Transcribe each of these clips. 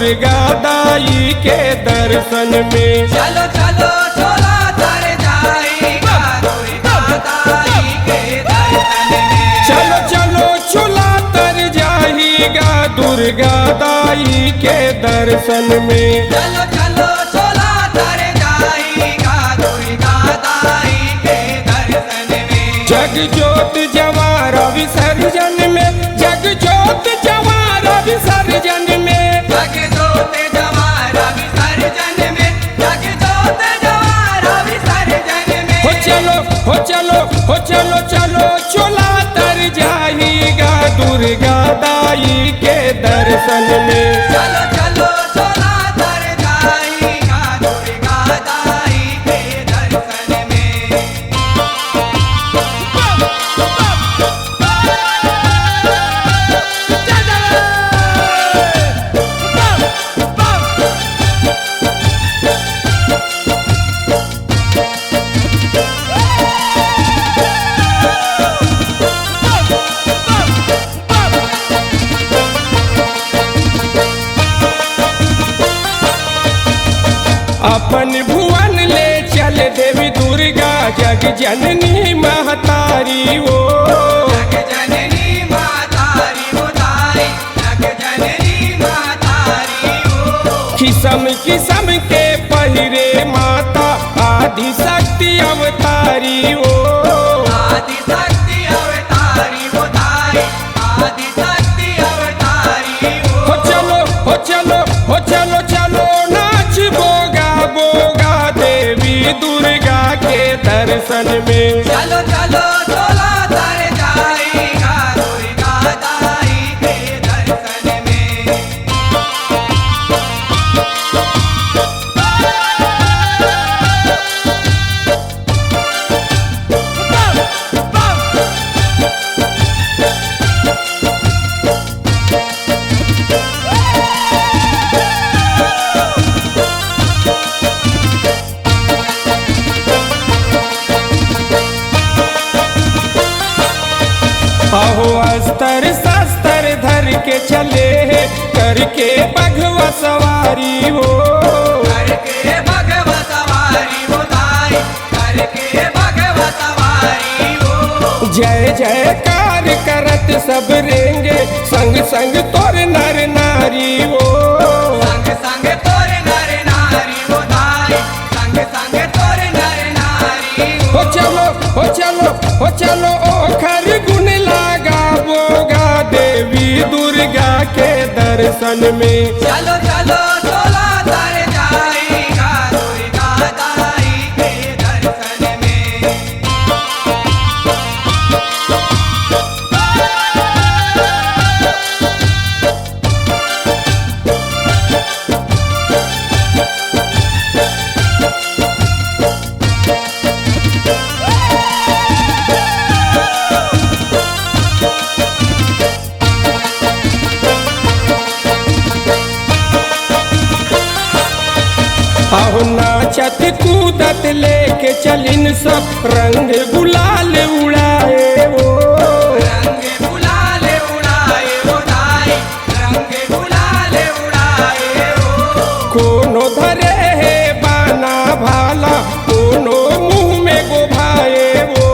दुर्गा दाई के दर्शन में। चलो चलो छोला तर जाएगा दुर्गा दाई के दर्शन में। चलो चलो छोला तर जाएगा दुर्गा दाई के दर्शन में। चलो चलो छोला तर जाएगा दुर्गा दाई के दर्शन में। जग ज्योत जवारा विसर्जन में, जग ज्योत जवारा विसर्जन में, जग जोत जवारा विसर्जन में, जग जोत जवारा विसर्जन में। हो चलो हो चलो हो चलो चलो छोला तर जाएगा दुर्गा दाई के दर्शन में। चलो चलो छोला तर जाएगा दुर्गा दाई के दर्शन में। अपन भुवन ले चल देवी दुर्गा जग जननी महतारी वो। जग जननी मातारी वो दाई, जग जननी मातारी वो। किस्म किस्म के पहिरे माता आदि शक्ति अवतारी वो। आदि शक्ति अवतारी वो दाई, आदि शक्ति अवतारी वो। हो चलो हो चलो हो चलो चलो नाच बोगा बोगा देवी दुर्गा के दर्शन में। चलो चलो छोला तर जाएगा दुर्गा दाई के दर्शन में। अहो अस्तर शस्त्र धर के चले करके बघवा सवारी हो। करके भगवा सवारी वो दाई, करके भगवा सवारी वो। जय जयकार करत सब रेंगे संग संग तोर नर नारी वो। संग संग तोर नर नारी वो दाई, संग संग तोर नर नारी वो। हो चलो हो चलो हो चलो ओखर गुण लागा बोगा देवी दुर्गा के दर्शन में। चलो चलो छोला तर जाएगा दुर्गा दाई के दर्शन में। अहो नाचत कूदत लेके चलिन सब रंग गुलाल उड़ाए वो। रंग गुलाल उड़ाए वो दाई, रंग गुलाल उड़ाए वो। कोनो धरे है बाना भाला कोनो मुंह में गोभाए वो।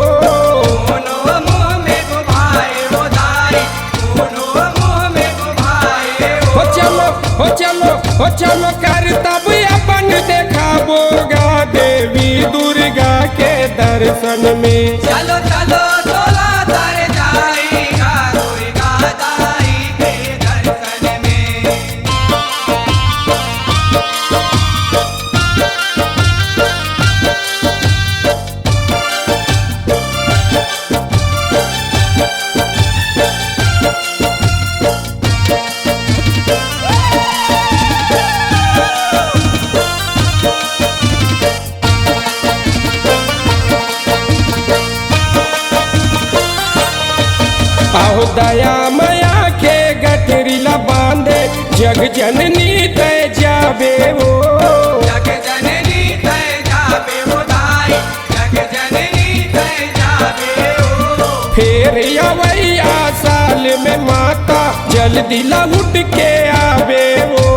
कोनो मुँह में गुभाए वो दाई, कोनो मुँह में गुभाए वो। हो चलो हो चलो हो चलो कर तब अपन देखा बोगा देवी दुर्गा के दर्शन में। चलो चलो छोला तर जाएगा दुर्गा दाई के दर्शन में। आहो दया मया के गठरीला बांधे जग जननी तय जाबे वो। जग जननी तय जाबे वो दाई, जग जननी तय जाबे वो। फिर अवैया साल में माता जल्दी लहुट के आवे वो।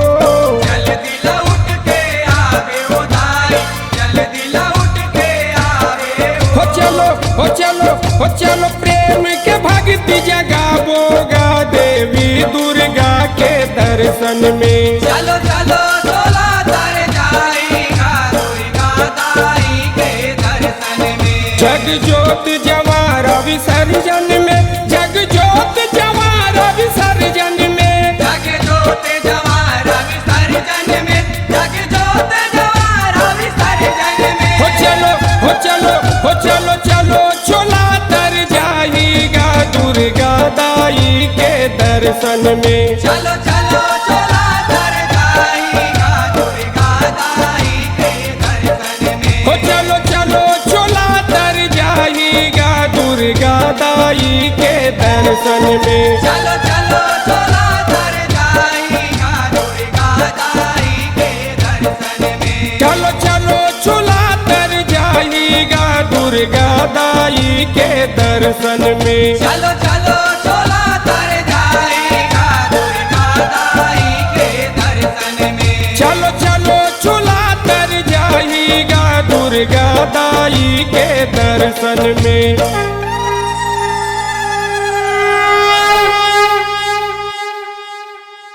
हो चलो प्रेम के भक्ति जगाबोगा देवी दुर्गा के दर्शन में। चलो चलो चोला तर जाएगा दुर्गा दाई के दर्शन में। जग ज्योत जवारा विसर्जन में, जग ज्योत जवारा विसर्जन में, जग जोत जवारा विसर्जन में, जग जोत जवारा विसर्जन में। हो चलो हो चलो हो चलो चलो चोला तर जाएगा दुर्गा दाई के दर्शन में। चलो चलो चोला तर जाएगा दुर्गा दाई के दर्शन में। हो चलो चलो चोला तर जाएगा दुर्गा दाई के दर्शन में। चलो चलो चोला तर जाएगा दुर्गा दाई के दर्शन में। चलो चलो चोला तर जाएगा दुर्गा दाई के दर्शन में। चलो चलो चोला तर जाएगा दुर्गा दाई के दर्शन में। चलो चलो चोला तर जाएगा दुर्गा दाई के दर्शन में।